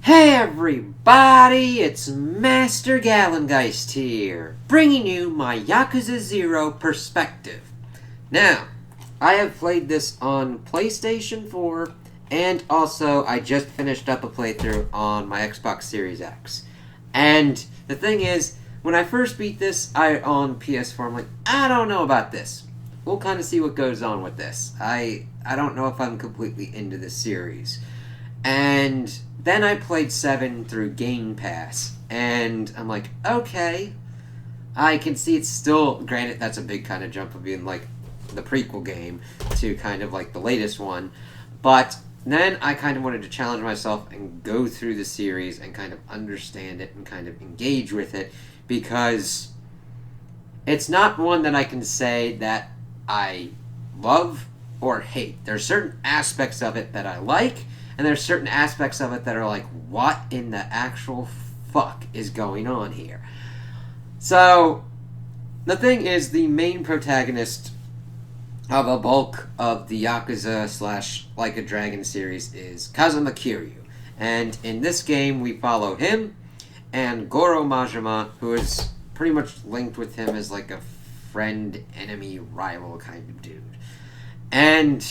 Hey everybody, it's Master Gallengeist here, bringing you my Yakuza 0 perspective. Now, I have played this on PlayStation 4, and also I just finished up a playthrough on my Xbox Series X. And the thing is, when I first beat this on PS4, I'm like, I don't know about this. We'll kind of see what goes on with this. I don't know if I'm completely into this series. And then I played 7 through Game Pass, and I'm like, okay, I can see it's still, granted, that's a big kind of jump of being like the prequel game to kind of like the latest one, but then I kind of wanted to challenge myself and go through the series and kind of understand it and kind of engage with it, because it's not one that I can say that I love or hate. There are certain aspects of it that I like, and there's certain aspects of it that are like, what in the actual fuck is going on here? So, the thing is, the main protagonist of a bulk of the Yakuza / Like a Dragon series is Kazuma Kiryu. And in this game, we follow him and Goro Majima, who is pretty much linked with him as like a friend, enemy, rival kind of dude. And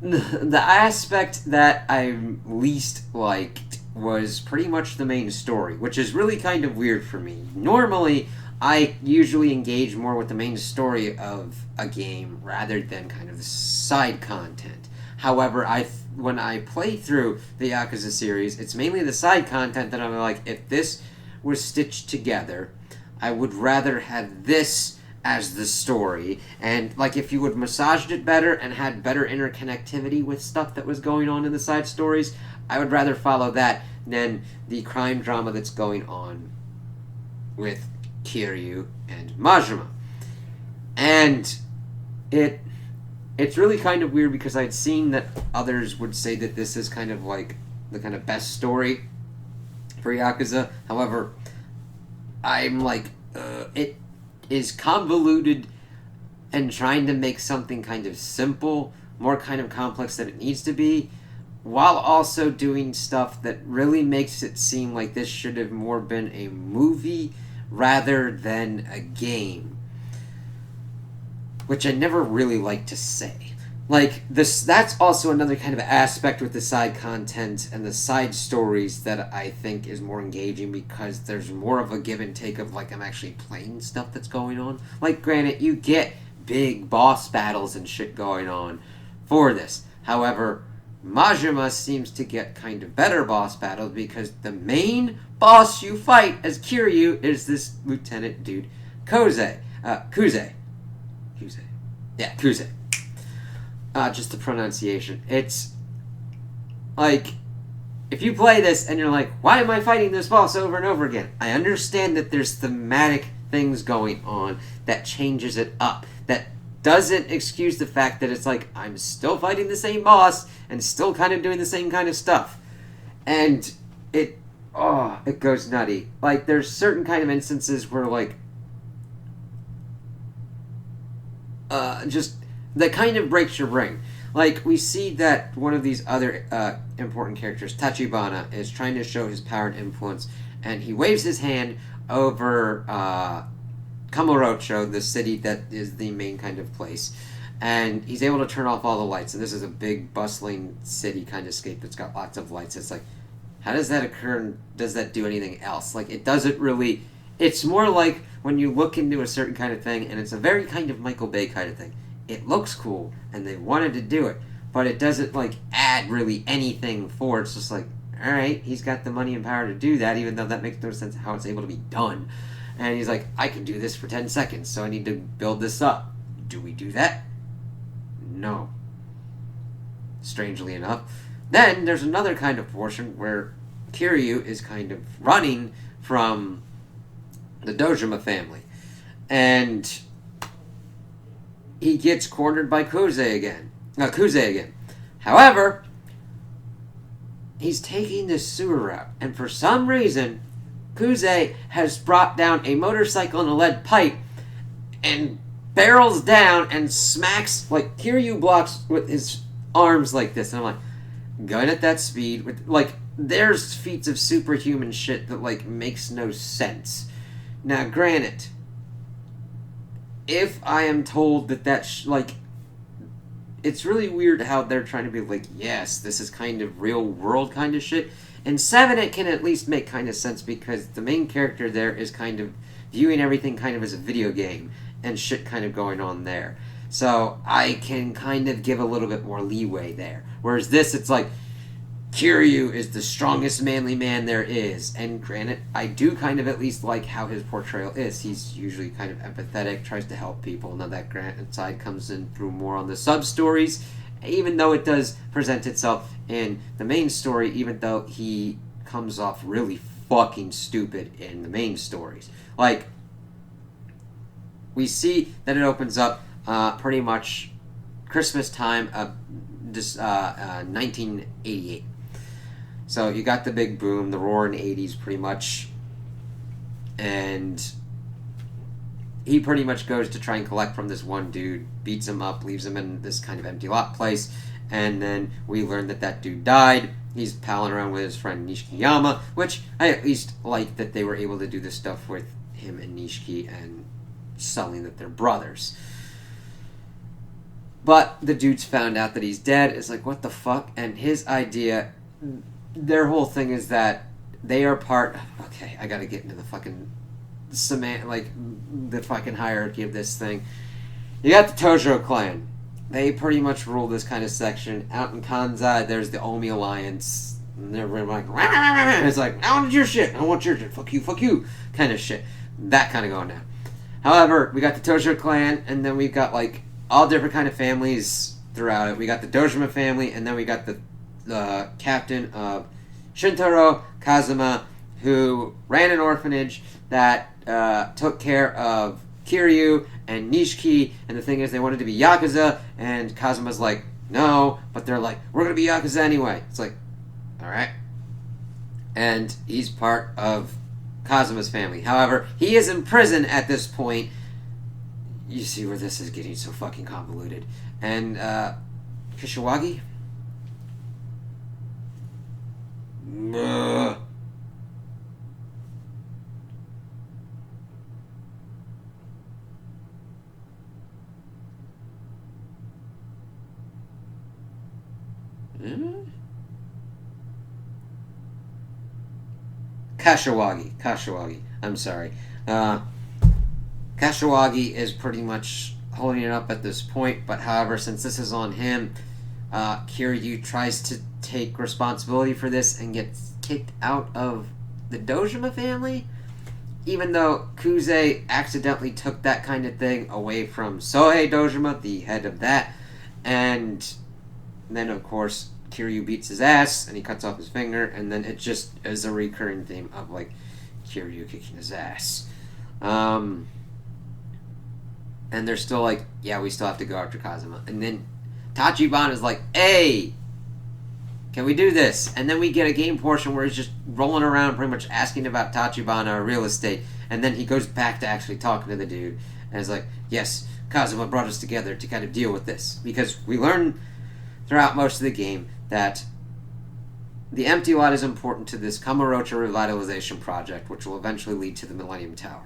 the aspect that I least liked was pretty much the main story, which is really kind of weird for me. Normally, I usually engage more with the main story of a game rather than kind of the side content. However, when I play through the Yakuza series, it's mainly the side content that I'm like, if this was stitched together, I would rather have this as the story, and like if you would massaged it better and had better interconnectivity with stuff that was going on in the side stories, I would rather follow that than the crime drama that's going on with Kiryu and Majima. And it's really kind of weird because I'd seen that others would say that this is kind of like the kind of best story for Yakuza. However, I'm like, it is convoluted and trying to make something kind of simple more kind of complex than it needs to be, while also doing stuff that really makes it seem like this should have more been a movie rather than a game, which I never really like to say. Like, that's also another kind of aspect with the side content and the side stories that I think is more engaging, because there's more of a give and take of, like, I'm actually playing stuff that's going on. Like, granted, you get big boss battles and shit going on for this. However, Majima seems to get kind of better boss battles, because the main boss you fight as Kiryu is this lieutenant dude, Kuze. Yeah, Kuze. Just the pronunciation. It's like, if you play this and you're like, why am I fighting this boss over and over again? I understand that there's thematic things going on that changes it up. That doesn't excuse the fact that it's like, I'm still fighting the same boss and still kind of doing the same kind of stuff. And it goes nutty. Like, there's certain kind of instances where, like, just that kind of breaks your brain. Like, we see that one of these other important characters, Tachibana, is trying to show his power and influence, and he waves his hand over Kamurocho, the city that is the main kind of place, and he's able to turn off all the lights. And this is a big, bustling city kind of scape that's got lots of lights. It's like, how does that occur, and does that do anything else? Like, it doesn't really. It's more like when you look into a certain kind of thing, and it's a very kind of Michael Bay kind of thing. It looks cool, and they wanted to do it, but it doesn't, like, add really anything for it. It's just like, alright, he's got the money and power to do that, even though that makes no sense how it's able to be done. And he's like, I can do this for 10 seconds, so I need to build this up. Do we do that? No. Strangely enough. Then, there's another kind of portion where Kiryu is kind of running from the Dojima family. And he gets cornered by Kuze again. However, he's taking this sewer route, and for some reason, Kuze has brought down a motorcycle and a lead pipe and barrels down and smacks, Kiryu blocks with his arms like this. And I'm like, going at that speed, with, there's feats of superhuman shit that, like, makes no sense. Now, granted, if I am told that like, it's really weird how they're trying to be like, yes, this is kind of real world kind of shit. In 7, it can at least make kind of sense because the main character there is kind of viewing everything kind of as a video game and shit kind of going on there. So I can kind of give a little bit more leeway there. Whereas this, it's like, Kiryu is the strongest manly man there is. And granted, I do kind of at least like how his portrayal is. He's usually kind of empathetic, tries to help people. Now that granted side comes in through more on the sub-stories, even though it does present itself in the main story, even though he comes off really fucking stupid in the main stories. Like, we see that it opens up pretty much Christmas time of 1988. So you got the big boom, the roaring 80s pretty much, and he pretty much goes to try and collect from this one dude, beats him up, leaves him in this kind of empty lot place, and then we learn that that dude died. He's palling around with his friend Nishikiyama, which I at least like that they were able to do this stuff with him and Nishiki and selling that they're brothers. But the dude's found out that he's dead. It's like, what the fuck? And his idea, their whole thing is that they are part... Okay, I gotta get into the fucking... the fucking hierarchy of this thing. You got the Tojo clan. They pretty much rule this kind of section. Out in Kansai, there's the Omi Alliance. And they're like... And it's like, I want your shit. I want your shit. Fuck you. Kind of shit. That kind of going down. However, we got the Tojo clan, and then we've got, like, all different kind of families throughout it. We got the Dojima family, and then we got the captain of Shintaro Kazuma, who ran an orphanage that took care of Kiryu and Nishiki, and the thing is they wanted to be Yakuza, and Kazuma's like, no, but they're like, we're going to be Yakuza anyway. It's like, alright. And he's part of Kazuma's family. However, he is in prison at this point. You see where this is getting so fucking convoluted. And, Kishiwagi? Kashiwagi. I'm sorry. Kashiwagi is pretty much holding it up at this point, but however, since this is on him, Kiryu tries to take responsibility for this and gets kicked out of the Dojima family, even though Kuze accidentally took that kind of thing away from Sohei Dojima, the head of that, and then of course Kiryu beats his ass and he cuts off his finger, and then it just is a recurring theme of like Kiryu kicking his ass. And they're still like, yeah, we still have to go after Kazuma. And then Tachibana is like, hey, can we do this? And then we get a game portion where he's just rolling around pretty much asking about Tachibana or real estate. And then he goes back to actually talking to the dude. And it's like, yes, Kazuma brought us together to kind of deal with this. Because we learn throughout most of the game that the empty lot is important to this Kamurocho revitalization project, which will eventually lead to the Millennium Tower.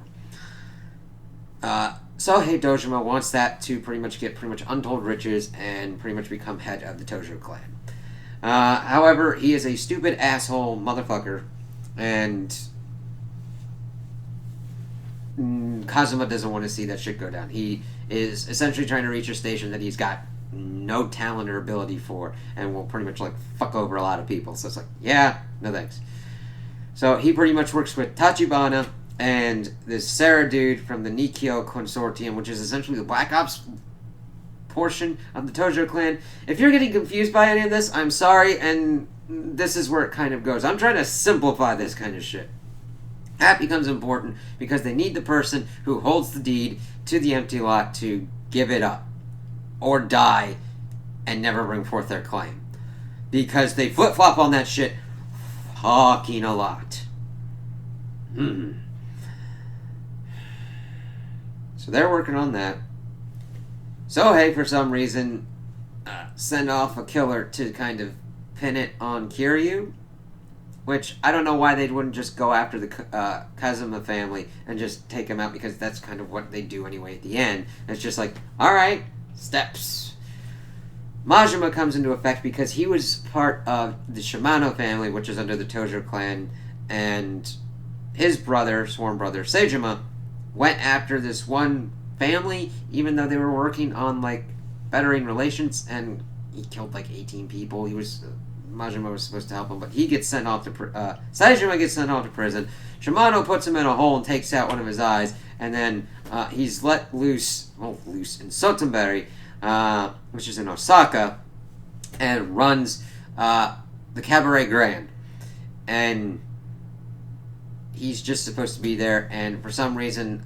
Sohei Dojima wants that to pretty much get untold riches and pretty much become head of the Tojo clan. However, he is a stupid asshole motherfucker, and Kazuma doesn't want to see that shit go down. He is essentially trying to reach a station that he's got no talent or ability for, and will pretty much like fuck over a lot of people. So it's like, yeah, no thanks. So he pretty much works with Tachibana and this Sarah dude from the Nikio Consortium, which is essentially the Black Ops portion of the Tojo clan. If you're getting confused by any of this, I'm sorry, and this is where it kind of goes. I'm trying to simplify this kind of shit. That becomes important because they need the person who holds the deed to the empty lot to give it up or die and never bring forth their claim. Because they flip-flop on that shit fucking a lot. So they're working on that. Sohei, for some reason, send off a killer to kind of pin it on Kiryu. which I don't know why they wouldn't just go after the Kazuma family and just take them out, because that's kind of what they do anyway at the end. It's just like, alright, steps. Majima comes into effect because he was part of the Shimano family, which is under the Tojo clan, and his brother, sworn brother, Seijima, went after this one family, even though they were working on, like, bettering relations, and he killed, like, 18 people. Majima was supposed to help him, but he gets sent off to Saejima gets sent off to prison. Shimano puts him in a hole and takes out one of his eyes, and then he's let loose in Sotenbari, which is in Osaka, and runs the Cabaret Grand. And he's just supposed to be there, and for some reason,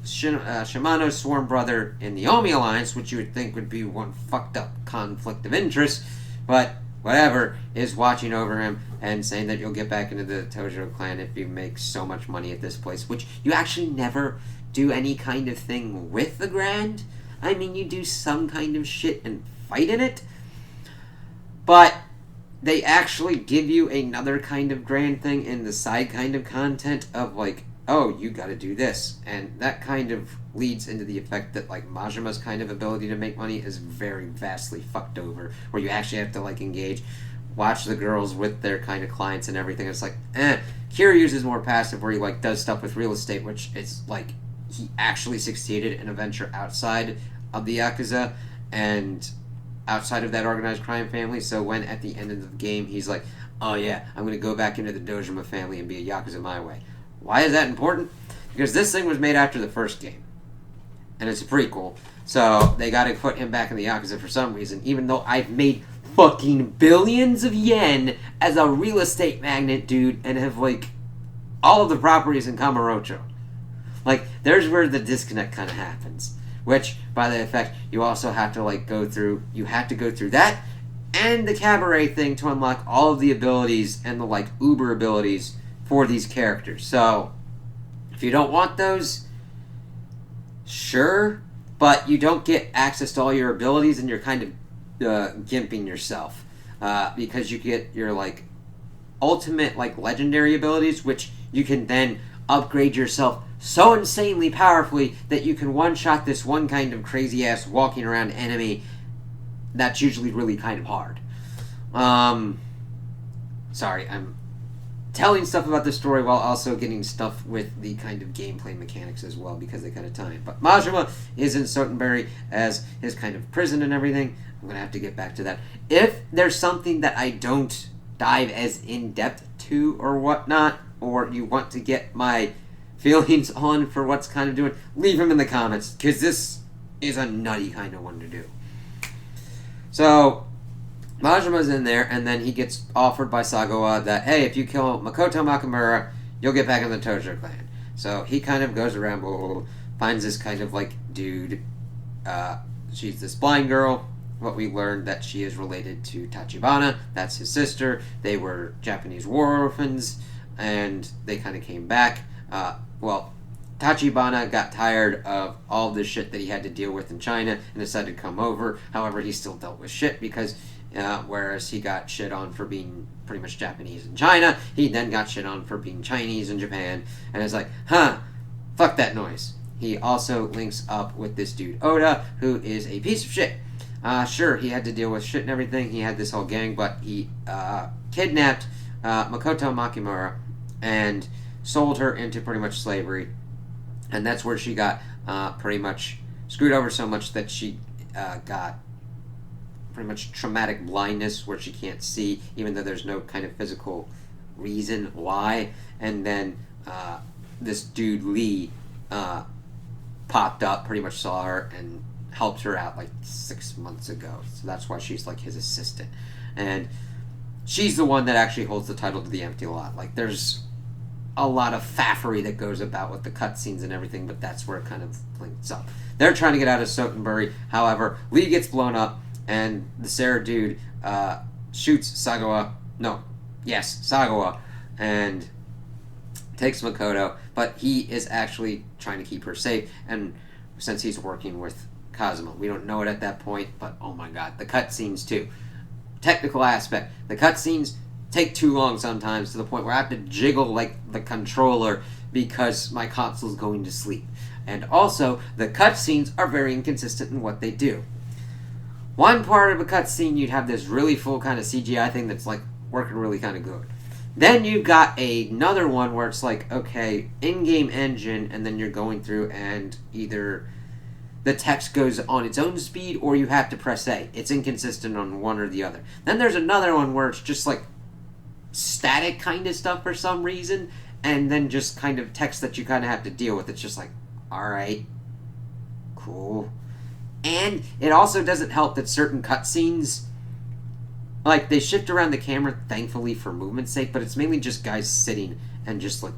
Shimano's sworn brother in the Omi Alliance, which you would think would be one fucked up conflict of interest, but whatever, is watching over him and saying that you'll get back into the Tojo clan if you make so much money at this place, which you actually never do any kind of thing with the Grand. I mean, you do some kind of shit and fight in it, but they actually give you another kind of Grand thing in the side kind of content of, like, oh, you gotta do this, and that kind of leads into the effect that, like, Majima's kind of ability to make money is very vastly fucked over, where you actually have to, like, engage, watch the girls with their kind of clients and everything. It's like, Kiryu's is more passive, where he, like, does stuff with real estate, which is, like, he actually succeeded in a venture outside of the Yakuza, and outside of that organized crime family, so when at the end of the game, he's like, oh yeah, I'm gonna go back into the Dojima family and be a Yakuza my way. Why is that important? Because this thing was made after the first game, and it's a prequel, so they gotta put him back in the Yakuza for some reason, even though I've made fucking billions of yen as a real estate magnate, dude, and have, like, all of the properties in Kamurocho. Like, there's where the disconnect kind of happens, which, by the effect, you also have to, like, go through that, and the Cabaret thing to unlock all of the abilities and the, like, uber abilities for these characters. So, if you don't want those, sure, but you don't get access to all your abilities, and you're kind of gimping yourself, because you get your, like, ultimate, like, legendary abilities, which you can then upgrade yourself so insanely powerfully that you can one-shot this one kind of crazy-ass walking around enemy that's usually really kind of hard. Sorry, I'm telling stuff about the story while also getting stuff with the kind of gameplay mechanics as well, because they kind of tie in. But Majima is in Sotenbari as his kind of prison and everything. I'm going to have to get back to that. If there's something that I don't dive as in-depth to or whatnot, or you want to get my feelings on for what's kind of doing, leave them in the comments, because this is a nutty kind of one to do. So, Majima's in there, and then he gets offered by Sagawa that, hey, if you kill Makoto Makamura, you'll get back in the Tojo clan. So he kind of goes around, blah, blah, blah, finds this kind of, like, dude. She's this blind girl. What we learned that she is related to Tachibana. That's his sister. They were Japanese war orphans, and they kind of came back. Tachibana got tired of all the shit that he had to deal with in China and decided to come over. However, he still dealt with shit because whereas he got shit on for being pretty much Japanese in China, he then got shit on for being Chinese in Japan, and it's like, fuck that noise. He also links up with this dude Oda, who is a piece of shit. Sure, he had to deal with shit and everything. He had this whole gang, but he kidnapped Makoto Makimura and sold her into pretty much slavery. And that's where she got pretty much screwed over so much that she got pretty much traumatic blindness, where she can't see, even though there's no kind of physical reason why. And then this dude Lee popped up, pretty much saw her, and helped her out like 6 months ago. So that's why she's like his assistant. And she's the one that actually holds the title to the empty lot. Like, there's a lot of faffery that goes about with the cutscenes and everything, but that's where it kind of links up. They're trying to get out of Sotenbari. However, Lee gets blown up, and the Sarah dude shoots Sagawa, and takes Makoto, but he is actually trying to keep her safe, and since he's working with Kazuma. We don't know it at that point, but oh my god, the cutscenes too. Technical aspect. The cutscenes take too long sometimes, to the point where I have to jiggle like the controller because my console's going to sleep. And also, the cutscenes are very inconsistent in what they do. One part of a cutscene, you'd have this really full kind of CGI thing that's like working really kind of good. Then you've got another one where it's like, okay, in-game engine, and then you're going through and either the text goes on its own speed or you have to press A. It's inconsistent on one or the other. Then there's another one where it's just like static kind of stuff for some reason, and then just kind of text that you kind of have to deal with. It's just like, alright, cool. And it also doesn't help that certain cutscenes, like, they shift around the camera, thankfully, for movement's sake, but it's mainly just guys sitting and just, like,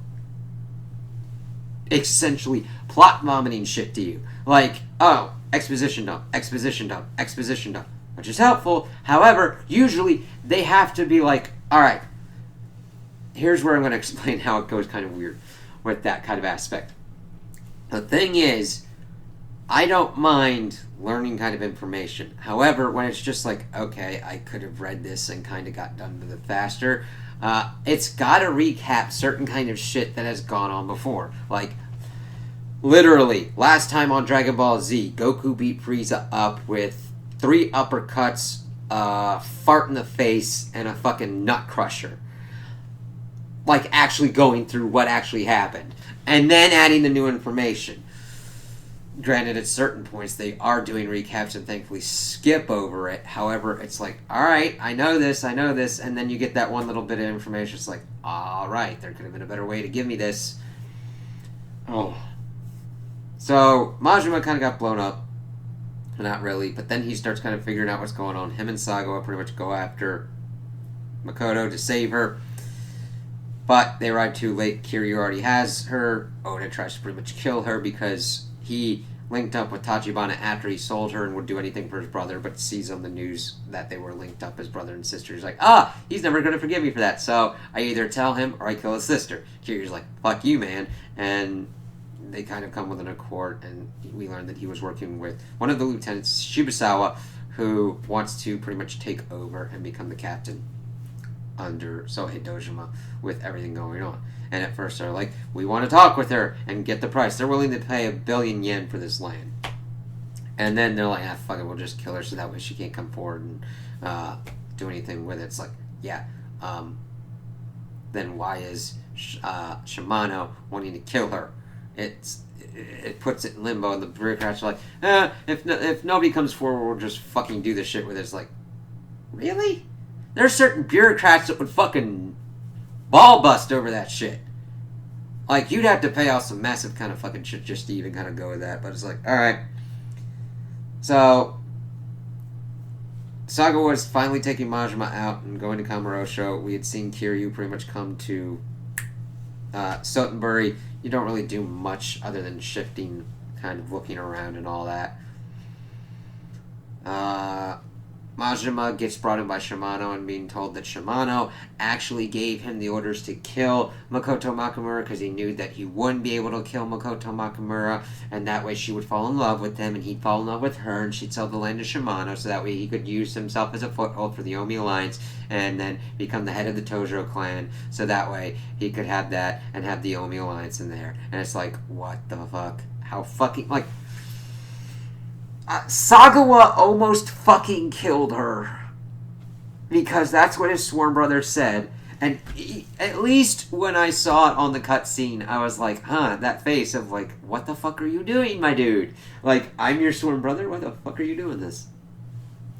essentially plot vomiting shit to you. Like, oh, exposition dump, exposition dump, exposition dump, which is helpful. However, usually they have to be like, alright, here's where I'm going to explain how it goes kind of weird with that kind of aspect. The thing is, I don't mind learning kind of information. However, when it's just like, okay, I could have read this and kind of got done with it faster, it's got to recap certain kind of shit that has gone on before. Like, literally, last time on Dragon Ball Z, Goku beat Frieza up with 3 uppercuts, fart in the face, and a fucking nut crusher. Like, actually going through what actually happened. And then adding the new information. Granted, at certain points, they are doing recaps and thankfully skip over it. However, it's like, alright, I know this, and then you get that one little bit of information. It's like, alright, there could have been a better way to give me this. Oh. So, Majima kind of got blown up. Not really, but then he starts kind of figuring out what's going on. Him and Sagawa pretty much go after Makoto to save her. But they arrive too late. Kiryu already has her. Oda tries to pretty much kill her because he linked up with Tachibana after he sold her and would do anything for his brother, but sees on the news that they were linked up as brother and sister. He's like, he's never going to forgive me for that, so I either tell him or I kill his sister. Kiryu's like, fuck you, man. And they kind of come with an accord, and we learn that he was working with one of the lieutenants, Shibusawa, who wants to pretty much take over and become the captain under Sohei Dojima with everything going on. And at first they're like, we want to talk with her and get the price. They're willing to pay 1 billion yen for this land. And then they're like, fuck it, we'll just kill her so that way she can't come forward and do anything with it. It's like, yeah, then why is Shimano wanting to kill her? It puts it in limbo, and the bureaucrats are like, if nobody comes forward, we'll just fucking do this shit with it. It's like, really? There's certain bureaucrats that would fucking ball bust over that shit. Like, you'd have to pay off some massive kind of fucking shit just to even kind of go with that. But it's like, alright. So, Saga was finally taking Majima out and going to Kamurocho. We had seen Kiryu pretty much come to Sotenburi. You don't really do much other than shifting, kind of looking around and all that. Majima gets brought in by Shimano and being told that Shimano actually gave him the orders to kill Makoto Makamura because he knew that he wouldn't be able to kill Makoto Makamura, and that way she would fall in love with him and he'd fall in love with her, and she'd sell the land to Shimano so that way he could use himself as a foothold for the Omi Alliance and then become the head of the Tojo clan, so that way he could have that and have the Omi Alliance in there. And it's like, what the fuck? How fucking, like, Sagawa almost fucking killed her because that's what his sworn brother said, and at least when I saw it on the cutscene, I was like, that face of like, what the fuck are you doing, my dude? Like, I'm your sworn brother? Why the fuck are you doing this?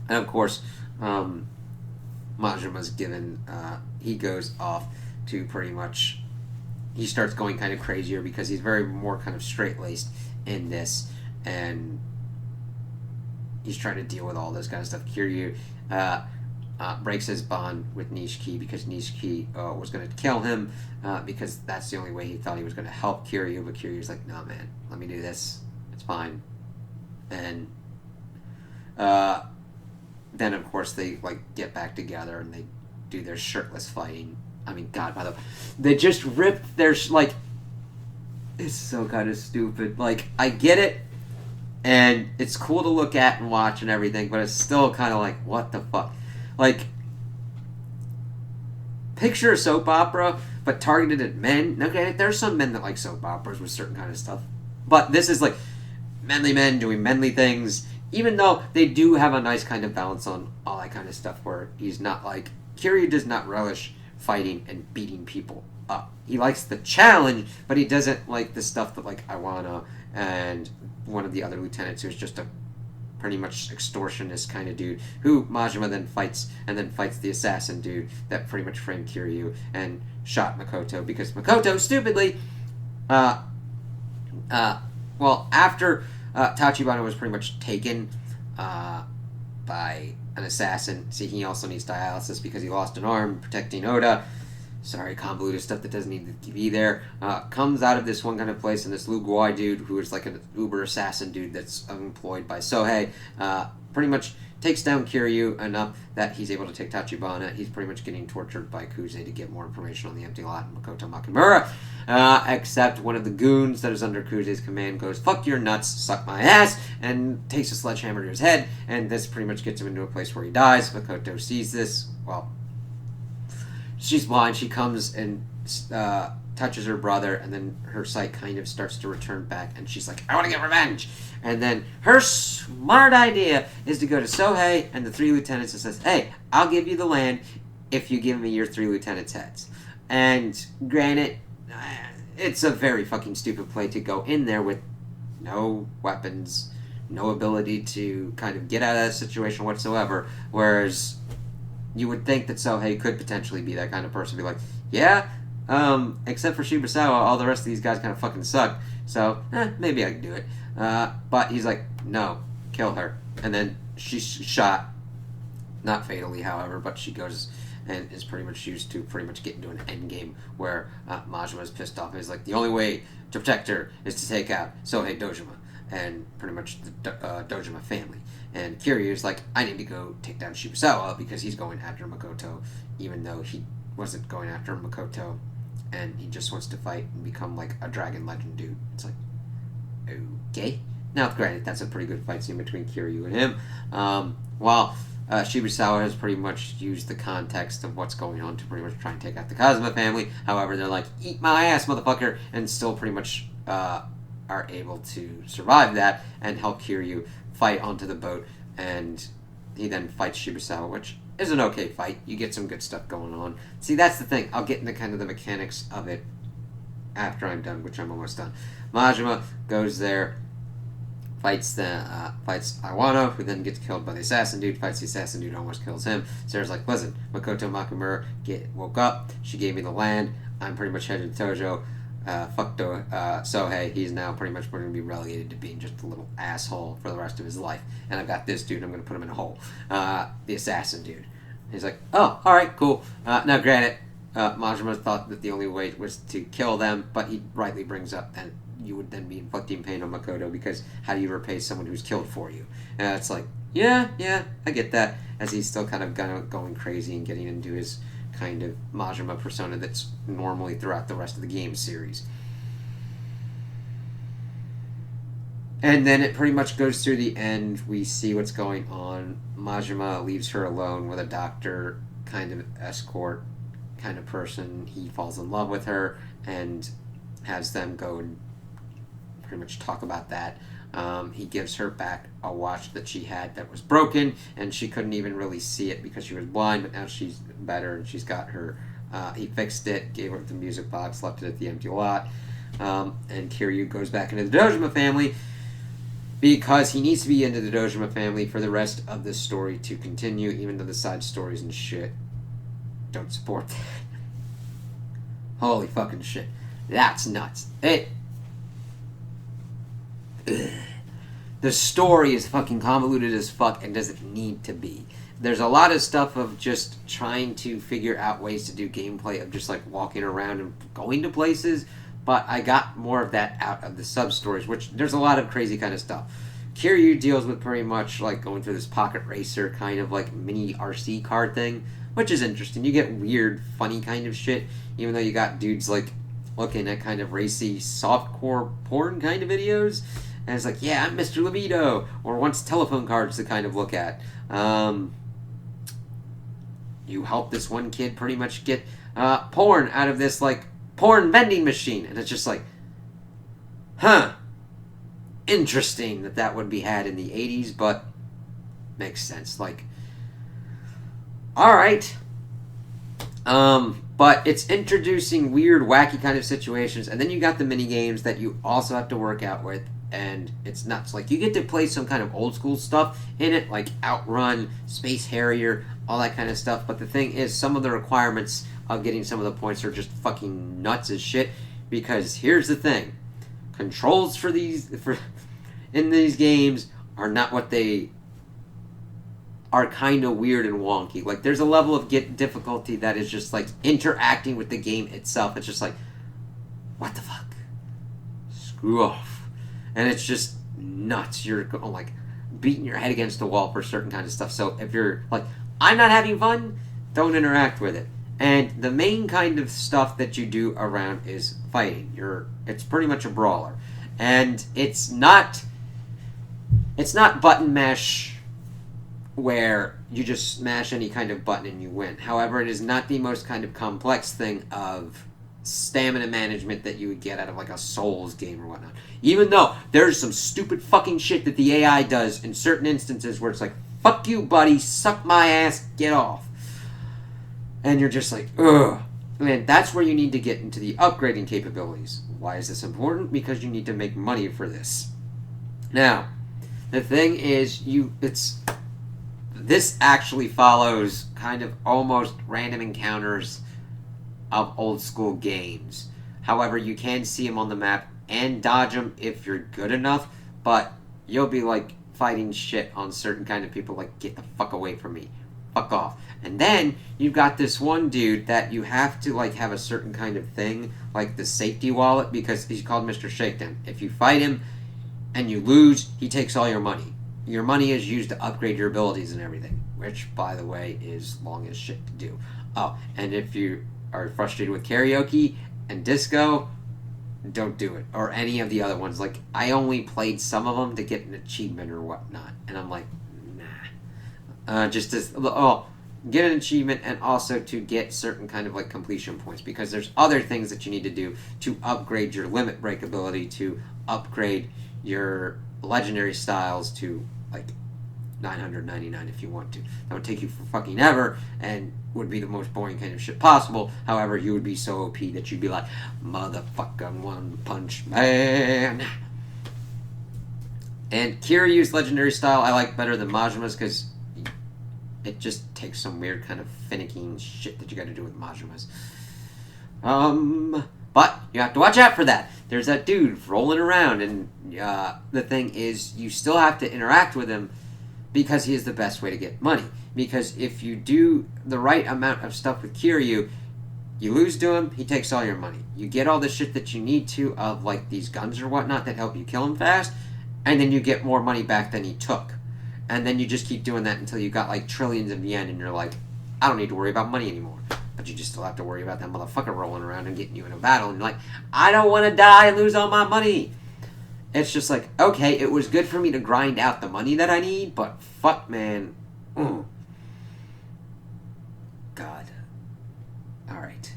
And of course, Majima's given, he goes off to pretty much, he starts going kind of crazier because he's very more kind of straight-laced in this, and he's trying to deal with all this kind of stuff. Kiryu breaks his bond with Nishiki because Nishiki was going to kill him because that's the only way he thought he was going to help Kiryu, but Kiryu's like, no, man, let me do this. It's fine. And then, of course, they like get back together and they do their shirtless fighting. I mean, God, by the way, they just ripped their, like, it's so kind of stupid. Like, I get it. And it's cool to look at and watch and everything, but it's still kind of like, what the fuck? Like, picture a soap opera, but targeted at men. Okay, there's some men that like soap operas with certain kind of stuff, but this is like manly men doing manly things, even though they do have a nice kind of balance on all that kind of stuff where he's not like, Kiryu does not relish fighting and beating people up. He likes the challenge, but he doesn't like the stuff that like Iwana and one of the other lieutenants who's just a pretty much extortionist kind of dude who Majima then fights, and then fights the assassin dude that pretty much framed Kiryu and shot Makoto because Makoto stupidly after Tachibana was pretty much taken by an assassin. See, he also needs dialysis because he lost an arm protecting Oda. Sorry, convoluted stuff that doesn't need to be there. Comes out of this one kind of place, and this Lu Guai dude, who is like an uber assassin dude that's employed by Sohei, pretty much takes down Kiryu enough that he's able to take Tachibana. He's pretty much getting tortured by Kuze to get more information on the empty lot and Makoto Makimura. Except one of the goons that is under Kuze's command goes, "Fuck your nuts, suck my ass," and takes a sledgehammer to his head, and this pretty much gets him into a place where he dies. Makoto sees this. Well, she's blind. She comes and touches her brother, and then her sight kind of starts to return back, and she's like, "I want to get revenge." And then her smart idea is to go to Sohei and the 3 lieutenants and says, "Hey, I'll give you the land if you give me your 3 lieutenants' heads." And granted, it's a very fucking stupid play to go in there with no weapons, no ability to kind of get out of that situation whatsoever, whereas you would think that Sohei could potentially be that kind of person, be like, yeah, except for Shibusawa, all the rest of these guys kind of fucking suck, so, maybe I can do it. But he's like, no, kill her. And then she's shot, not fatally, however, but she goes and is pretty much used to pretty much get into an end game where Majima is pissed off and he's like, the only way to protect her is to take out Sohei Dojima and pretty much the Dojima family. And Kiryu's like, I need to go take down Shibusawa because he's going after Makoto, even though he wasn't going after Makoto, and he just wants to fight and become like a Dragon Legend dude. It's like, okay. Now, granted, that's a pretty good fight scene between Kiryu and him. While Shibusawa has pretty much used the context of what's going on to pretty much try and take out the Kazuma family. However, they're like, eat my ass, motherfucker, and still pretty much are able to survive that and help Kiryu fight onto the boat, and he then fights Shibusawa, which is an okay fight. You get some good stuff going on. See, that's the thing. I'll get into kind of the mechanics of it after I'm done, which I'm almost done. Majima goes there, fights Iwano, who then gets killed by the assassin dude, fights the assassin dude, almost kills him. Sarah's like, listen, Makoto Makimura woke up, she gave me the land, I'm pretty much headed to Tojo, fuck Sohei, he's now pretty much going to be relegated to being just a little asshole for the rest of his life. And I've got this dude, I'm going to put him in a hole. The assassin dude. He's like, oh, alright, cool. Now granted, Majima thought that the only way was to kill them, but he rightly brings up that you would then be inflicting pain on Makoto, because how do you repay someone who's killed for you? And it's like, yeah, I get that, as he's still kind of going crazy and getting into his kind of Majima persona that's normally throughout the rest of the game series. And then it pretty much goes through the end. We see what's going on. Majima leaves her alone with a doctor kind of escort kind of person. He falls in love with her and has them go and pretty much talk about that. He gives her back a watch that she had that was broken, and she couldn't even really see it because she was blind, but now she's better and she's got her, he fixed it, gave her the music box, left it at the empty lot, and Kiryu goes back into the Dojima family because he needs to be into the Dojima family for the rest of the story to continue, even though the side stories and shit don't support that. Holy fucking shit. That's nuts. The story is fucking convoluted as fuck and doesn't need to be. There's a lot of stuff of just trying to figure out ways to do gameplay of just like walking around and going to places, but I got more of that out of the sub-stories, which there's a lot of crazy kind of stuff. Kiryu deals with pretty much like going through this pocket racer kind of like mini RC car thing, which is interesting. You get weird, funny kind of shit, even though you got dudes like looking at kind of racy, softcore porn kind of videos. And it's like, yeah, I'm Mr. Libido, or wants telephone cards to kind of look at. You help this one kid pretty much get porn out of this, like, porn vending machine. And it's just like, huh, interesting that would be had in the 80s, but makes sense. Like, alright. But it's introducing weird, wacky kind of situations, and then you got the mini games that you also have to work out with, and it's nuts. Like, you get to play some kind of old school stuff in it, like Outrun, Space Harrier, all that kind of stuff. But the thing is, some of the requirements of getting some of the points are just fucking nuts as shit. Because here's the thing: controls in these games are not what they are. Kind of weird and wonky. Like, there's a level of difficulty that is just like interacting with the game itself. It's just like, what the fuck? Screw off. And it's just nuts. You're like beating your head against the wall for certain kind of stuff. So if you're like, I'm not having fun, don't interact with it. And the main kind of stuff that you do around is fighting. It's pretty much a brawler. And it's not button mash where you just smash any kind of button and you win. However, it is not the most kind of complex thing of stamina management that you would get out of like a Souls game or whatnot. Even though there's some stupid fucking shit that the AI does in certain instances where it's like, fuck you, buddy, suck my ass, get off. And you're just like, ugh. And that's where you need to get into the upgrading capabilities. Why is this important? Because you need to make money for this. Now, the thing is, this actually follows kind of almost random encounters of old school games. However, you can see them on the map and dodge them if you're good enough, but you'll be like fighting shit on certain kind of people, like, get the fuck away from me, fuck off. And then you've got this one dude that you have to like have a certain kind of thing, like the safety wallet, because he's called Mr. Shakedown. If you fight him and you lose, he takes all your money. Your money is used to upgrade your abilities and everything, which, by the way, is long as shit to do. Oh, and if you are frustrated with karaoke and disco, don't do it. Or any of the other ones. Like, I only played some of them to get an achievement or whatnot. And I'm like, nah. Get an achievement and also to get certain kind of like completion points. Because there's other things that you need to do to upgrade your limit break ability, to upgrade your legendary styles to like 999 if you want to. That would take you for fucking ever and would be the most boring kind of shit possible. However, you would be so OP that you'd be like, motherfucking One Punch Man. And Kiryu's legendary style I like better than Majima's because it just takes some weird kind of finicky shit that you gotta do with Majima's. But you have to watch out for that. There's that dude rolling around, and the thing is, you still have to interact with him because he is the best way to get money. Because if you do the right amount of stuff with Kiryu, you lose to him, he takes all your money. You get all the shit that you need to of like these guns or whatnot that help you kill him fast, and then you get more money back than he took. And then you just keep doing that until you got like trillions of yen, and you're like, I don't need to worry about money anymore. But you just still have to worry about that motherfucker rolling around and getting you in a battle, and you're like, I don't want to die and lose all my money. It's just like, okay, it was good for me to grind out the money that I need, but fuck, man. God. Alright.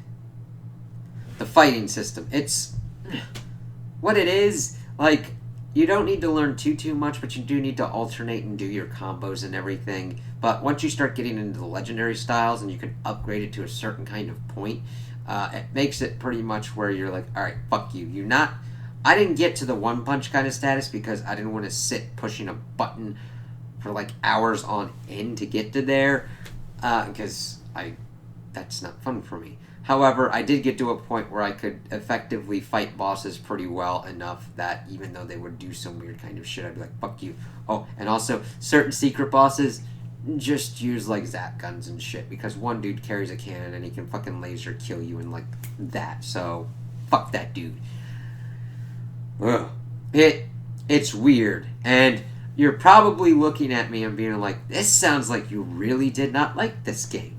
The fighting system. It's what it is. Like, you don't need to learn too much, but you do need to alternate and do your combos and everything. But once you start getting into the legendary styles and you can upgrade it to a certain kind of point, it makes it pretty much where you're like, alright, fuck you. I didn't get to the one punch kind of status because I didn't want to sit pushing a button for like hours on end to get to there, because that's not fun for me. However, I did get to a point where I could effectively fight bosses pretty well enough that even though they would do some weird kind of shit, I'd be like, fuck you. Oh, and also, certain secret bosses just use like zap guns and shit, because one dude carries a cannon and he can fucking laser kill you and like that, so fuck that dude. Ugh. It's weird, and you're probably looking at me and being like, this sounds like you really did not like this game.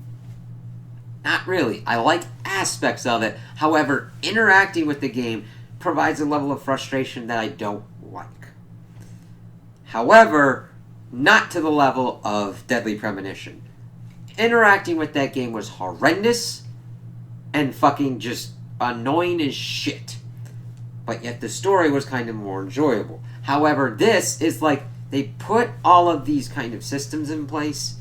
Not really. I like aspects of it. However, interacting with the game provides a level of frustration that I don't like. However, not to the level of Deadly Premonition. Interacting with that game was horrendous, and fucking just annoying as shit. But yet the story was kind of more enjoyable. However, this is like they put all of these kind of systems in place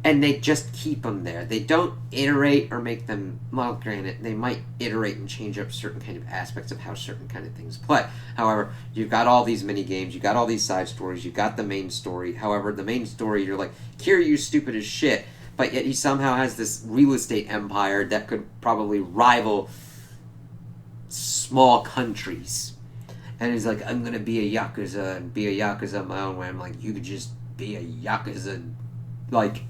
and they just keep them there. They don't iterate or make them, well, granted, they might iterate and change up certain kind of aspects of how certain kind of things play. However, you've got all these mini games, you've got all these side stories, you've got the main story. However, the main story, you're like, Kiryu's stupid as shit, but yet he somehow has this real estate empire that could probably rival small countries. And he's like, I'm gonna be a Yakuza and be a Yakuza my own way. I'm like, you could just be a Yakuza, like,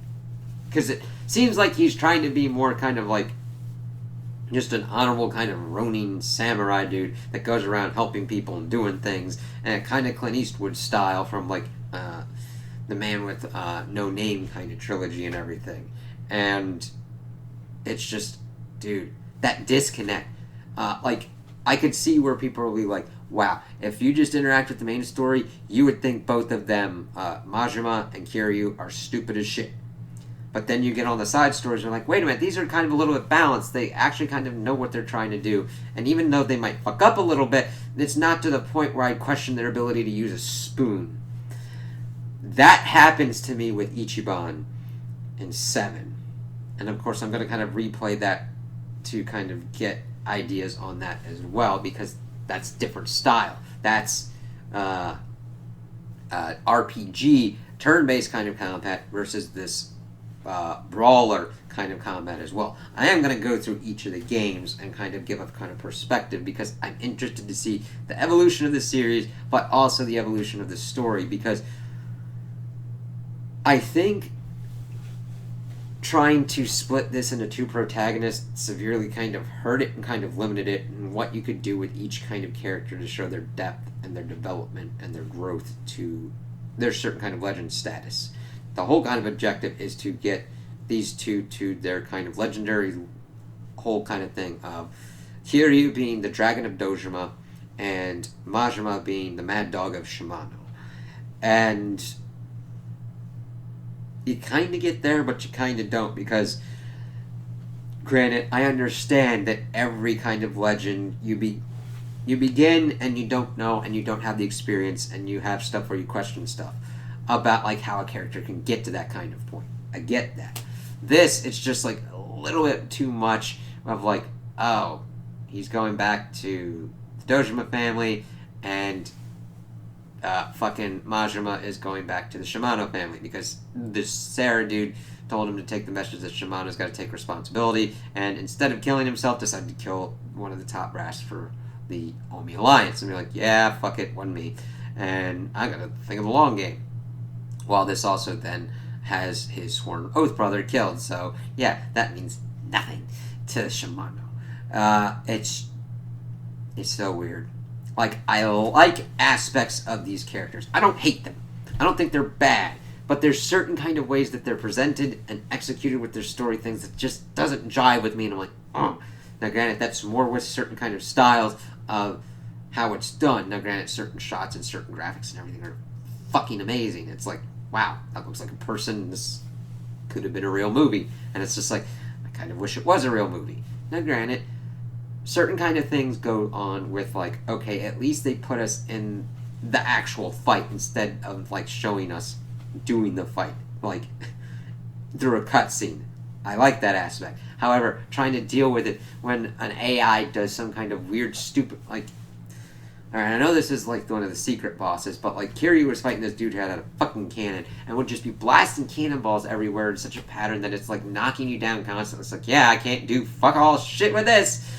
because it seems like he's trying to be more kind of like just an honorable kind of Ronin samurai dude that goes around helping people and doing things, and kind of Clint Eastwood style from like the Man with No Name kind of trilogy and everything. And it's just, dude, that disconnect. Like, I could see where people will be like, wow, if you just interact with the main story, you would think both of them, Majima and Kiryu, are stupid as shit. But then you get on the side stories and you're like, wait a minute, these are kind of a little bit balanced. They actually kind of know what they're trying to do. And even though they might fuck up a little bit, it's not to the point where I question their ability to use a spoon. That happens to me with Ichiban in 7. And of course, I'm going to kind of replay that to kind of get ideas on that as well, because that's different style. That's RPG, turn-based kind of combat versus this brawler kind of combat as well. I am going to go through each of the games and kind of give a kind of perspective, because I'm interested to see the evolution of the series, but also the evolution of the story, because I think trying to split this into two protagonists severely kind of hurt it and kind of limited it and what you could do with each kind of character to show their depth and their development and their growth to their certain kind of legend status. The whole kind of objective is to get these two to their kind of legendary whole kind of thing of Kiryu being the Dragon of Dojima and Majima being the Mad Dog of Shimano. And you kind of get there, but you kind of don't, because granted, I understand that every kind of legend you begin and you don't know and you don't have the experience and you have stuff where you question stuff about like how a character can get to that kind of point. I get that. This, it's just like a little bit too much of like, oh, he's going back to the Dojima family and fucking Majima is going back to the Shimano family because this Sarah dude told him to take the message that Shimano's got to take responsibility, and instead of killing himself, decided to kill one of the top brass for the Omi Alliance. And we're like, yeah, fuck it, wasn't me. And I gotta think of the long game. While this also then has his sworn oath brother killed, so yeah, that means nothing to Shimano. It's so weird. Like, I like aspects of these characters. I don't hate them. I don't think they're bad. But there's certain kind of ways that they're presented and executed with their story things that just doesn't jive with me. And I'm like, oh. Now, granted, that's more with certain kind of styles of how it's done. Now, granted, certain shots and certain graphics and everything are fucking amazing. It's like, wow, that looks like a person. This could have been a real movie. And it's just like, I kind of wish it was a real movie. Now, granted, certain kind of things go on with like, okay, at least they put us in the actual fight instead of like showing us doing the fight, like through a cutscene. I like that aspect. However, trying to deal with it when an AI does some kind of weird, stupid, like, alright, I know this is like one of the secret bosses, but like Kiryu was fighting this dude who had a fucking cannon and would just be blasting cannonballs everywhere in such a pattern that it's like knocking you down constantly. It's like, yeah, I can't do fuck all shit with this.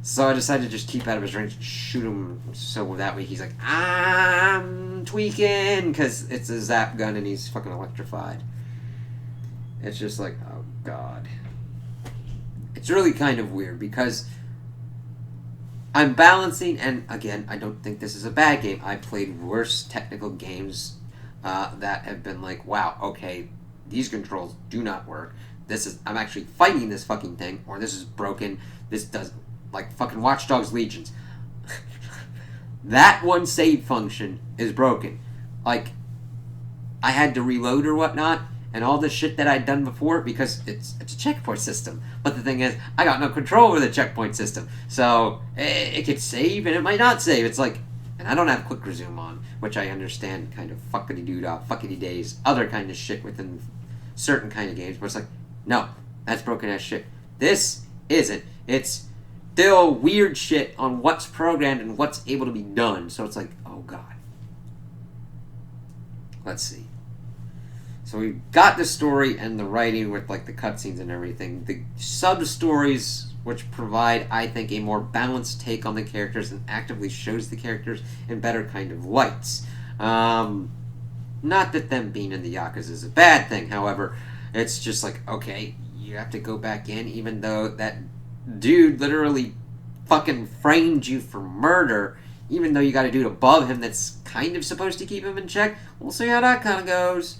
So I decided to just keep out of his range and shoot him, so that way he's like, I'm tweaking, because it's a zap gun and he's fucking electrified. It's just like, oh god. It's really kind of weird, because I'm balancing, and again, I don't think this is a bad game. I've played worse technical games that have been like, wow, okay, these controls do not work. I'm actually fighting this fucking thing, or this is broken, this doesn't. Like fucking Watch Dogs Legions. That one save function is broken. Like, I had to reload or whatnot, and all the shit that I'd done before because it's a checkpoint system. But the thing is, I got no control over the checkpoint system. So it could save and it might not save. It's like, and I don't have quick resume on, which I understand kind of fuckity-doo-dah, fuckity-days, other kind of shit within certain kind of games. But it's like, no, that's broken ass shit. This isn't. It's still weird shit on what's programmed and what's able to be done. So it's like, oh god. Let's see. So we've got the story and the writing with like the cutscenes and everything. The sub-stories, which provide, I think, a more balanced take on the characters and actively shows the characters in better kind of lights. Not that them being in the Yakuza is a bad thing, however, it's just like, okay, you have to go back in even though that dude literally fucking framed you for murder, even though you got a dude above him that's kind of supposed to keep him in check. We'll see how that kind of goes.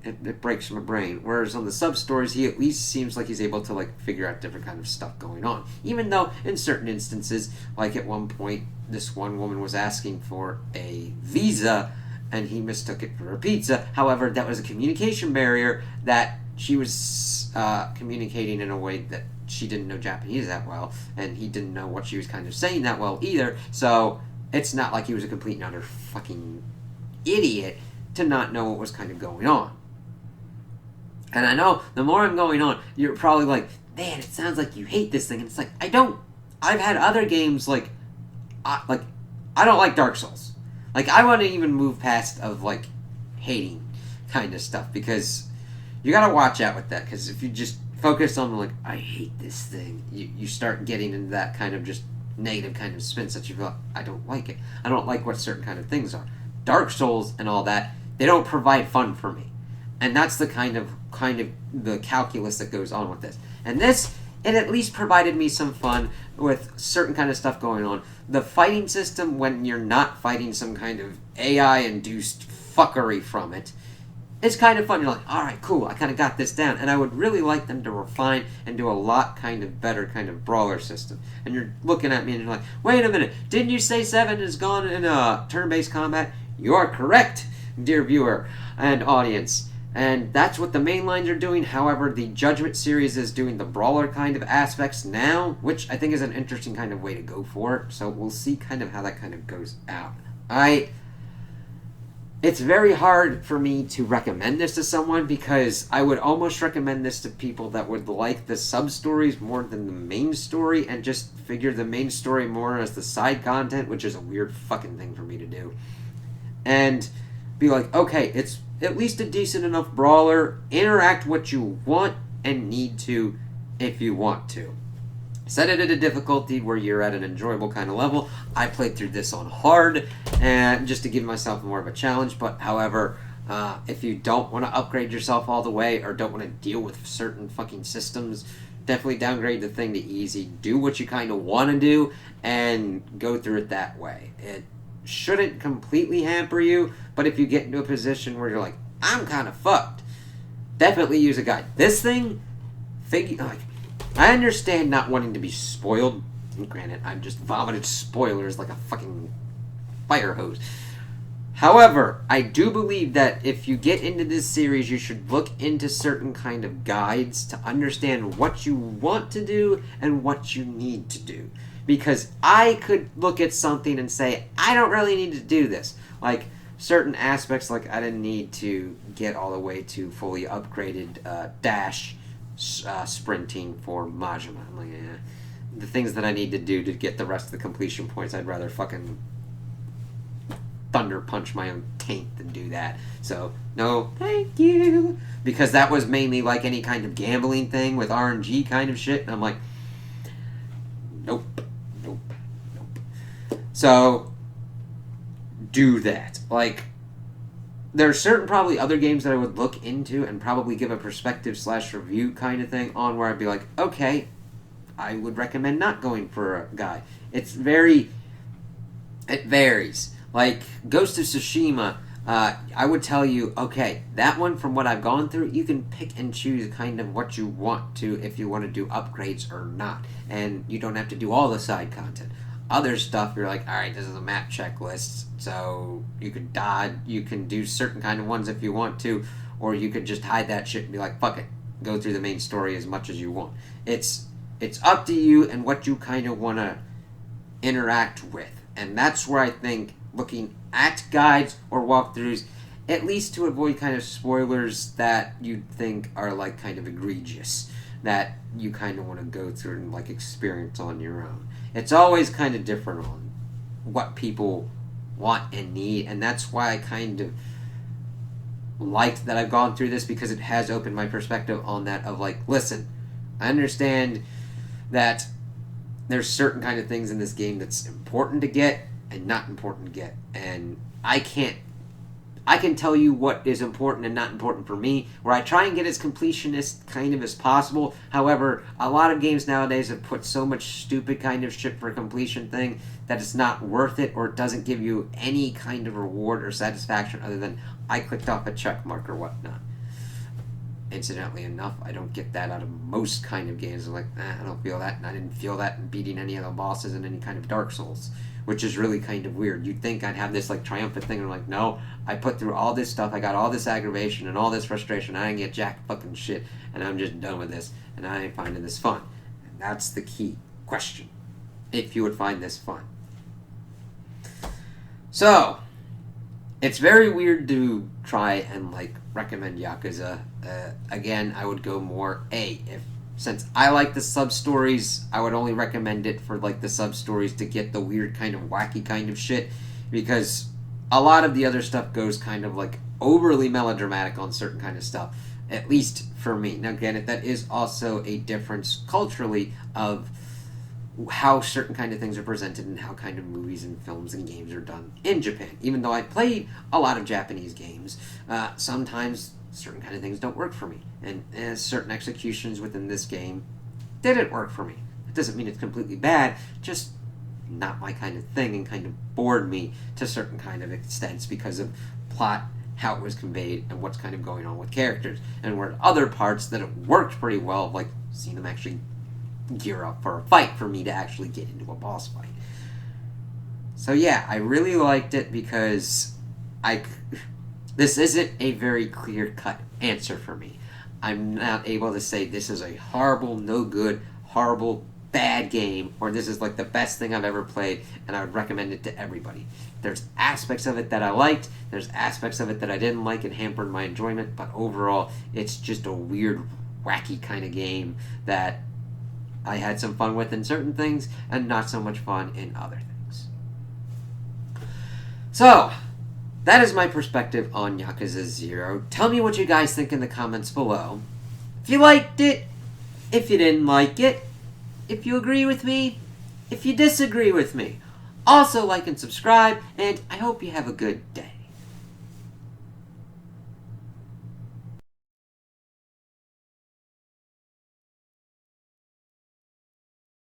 It breaks my brain. Whereas on the sub-stories, he at least seems like he's able to like figure out different kind of stuff going on. Even though in certain instances, like at one point, this one woman was asking for a visa and he mistook it for a pizza. However, that was a communication barrier that she was communicating in a way that she didn't know Japanese that well, and he didn't know what she was kind of saying that well either. So it's not like he was a complete and utter fucking idiot to not know what was kind of going on. And I know the more I'm going on, you're probably like, man, it sounds like you hate this thing. And it's like, I don't. I've had other games I don't like Dark Souls. Like, I want to even move past of like hating kind of stuff, because you got to watch out with that. Because if you just focus on like, I hate this thing, you start getting into that kind of just negative kind of spin, such you feel like, I don't like it. I don't like what certain kind of things are. Dark Souls and all that, they don't provide fun for me. And that's the kind of the calculus that goes on with this. And this, it at least provided me some fun with certain kind of stuff going on. The fighting system, when you're not fighting some kind of AI-induced fuckery from it, is kind of fun. You're like, alright, cool, I kind of got this down. And I would really like them to refine and do a lot kind of better kind of brawler system. And you're looking at me and you're like, wait a minute, didn't you say 7 is gone in turn-based combat? You are correct, dear viewer and audience. And that's what the main lines are doing. However, the Judgment series is doing the brawler kind of aspects now, which I think is an interesting kind of way to go for it. So we'll see kind of how that kind of goes out. It's very hard for me to recommend this to someone, because I would almost recommend this to people that would like the sub-stories more than the main story, and just figure the main story more as the side content, which is a weird fucking thing for me to do. And be like, okay, it's at least a decent enough brawler. Interact what you want and need to if you want to. Set it at a difficulty where you're at an enjoyable kind of level. I played through this on hard, and just to give myself more of a challenge. But however, if you don't want to upgrade yourself all the way, or don't want to deal with certain fucking systems, definitely downgrade the thing to easy. Do what you kind of want to do and go through it that way. It shouldn't completely hamper you, but if you get into a position where you're like, I'm kind of fucked, definitely use a guide. This thing, I understand not wanting to be spoiled. And granted, I've just vomited spoilers like a fucking fire hose. However, I do believe that if you get into this series, you should look into certain kind of guides to understand what you want to do and what you need to do. Because I could look at something and say, I don't really need to do this. Like, certain aspects, like I didn't need to get all the way to fully upgraded dash sprinting for Majima. I'm like, the things that I need to do to get the rest of the completion points, I'd rather fucking thunder punch my own taint than do that. So, no, thank you. Because that was mainly like any kind of gambling thing with RNG kind of shit. And I'm like, nope. So, do that. Like, there are certain probably other games that I would look into and probably give a perspective/review kind of thing on, where I'd be like, okay, I would recommend not going for a guy. It varies. Like, Ghost of Tsushima, I would tell you, okay, that one, from what I've gone through, you can pick and choose kind of what you want to, if you want to do upgrades or not. And you don't have to do all the side content. other stuff, you're like, alright, this is a map checklist, so you could dodge, you can do certain kind of ones if you want to, or you could just hide that shit and be like, fuck it, go through the main story as much as you want. It's up to you and what you kind of want to interact with. And that's where I think looking at guides or walkthroughs, at least to avoid kind of spoilers that you think are like kind of egregious, that you kind of want to go through and like experience on your own. It's always kind of different on what people want and need, and that's why I kind of liked that I've gone through this, because it has opened my perspective on that of like, listen, I understand that there's certain kind of things in this game that's important to get and not important to get, and I can tell you what is important and not important for me, where I try and get as completionist kind of as possible. However, a lot of games nowadays have put so much stupid kind of shit for a completion thing that it's not worth it, or it doesn't give you any kind of reward or satisfaction other than I clicked off a check mark or whatnot. Incidentally enough, I don't get that out of most kind of games. I'm like, I don't feel that, and I didn't feel that in beating any of the bosses in any kind of Dark Souls, which is really kind of weird. You'd think I'd have this like triumphant thing, and I'm like, no, I put through all this stuff, I got all this aggravation and all this frustration, I didn't get jack fucking shit, and I'm just done with this, and I ain't finding this fun. And that's the key question, if you would find this fun. So, it's very weird to try and like recommend Yakuza. Again, I would go more since I like the sub-stories, I would only recommend it for like the sub-stories to get the weird kind of wacky kind of shit, because a lot of the other stuff goes kind of like overly melodramatic on certain kind of stuff, at least for me. Now again, that is also a difference culturally of how certain kind of things are presented and how kind of movies and films and games are done in Japan. Even though I played a lot of Japanese games, sometimes certain kind of things don't work for me, and certain executions within this game didn't work for me. It doesn't mean it's completely bad, just not my kind of thing, and kind of bored me to certain kind of extents because of plot, how it was conveyed, and what's kind of going on with characters. And where other parts that it worked pretty well, like seeing them actually gear up for a fight for me to actually get into a boss fight. So yeah, I really liked it because this isn't a very clear-cut answer for me. I'm not able to say this is a horrible, no good, horrible, bad game, or this is like the best thing I've ever played, and I would recommend it to everybody. There's aspects of it that I liked, there's aspects of it that I didn't like and hampered my enjoyment, but overall, it's just a weird, wacky kind of game that I had some fun with in certain things, and not so much fun in other things. So, that is my perspective on Yakuza 0. Tell me what you guys think in the comments below. If you liked it, if you didn't like it, if you agree with me, if you disagree with me. Also like and subscribe, and I hope you have a good day.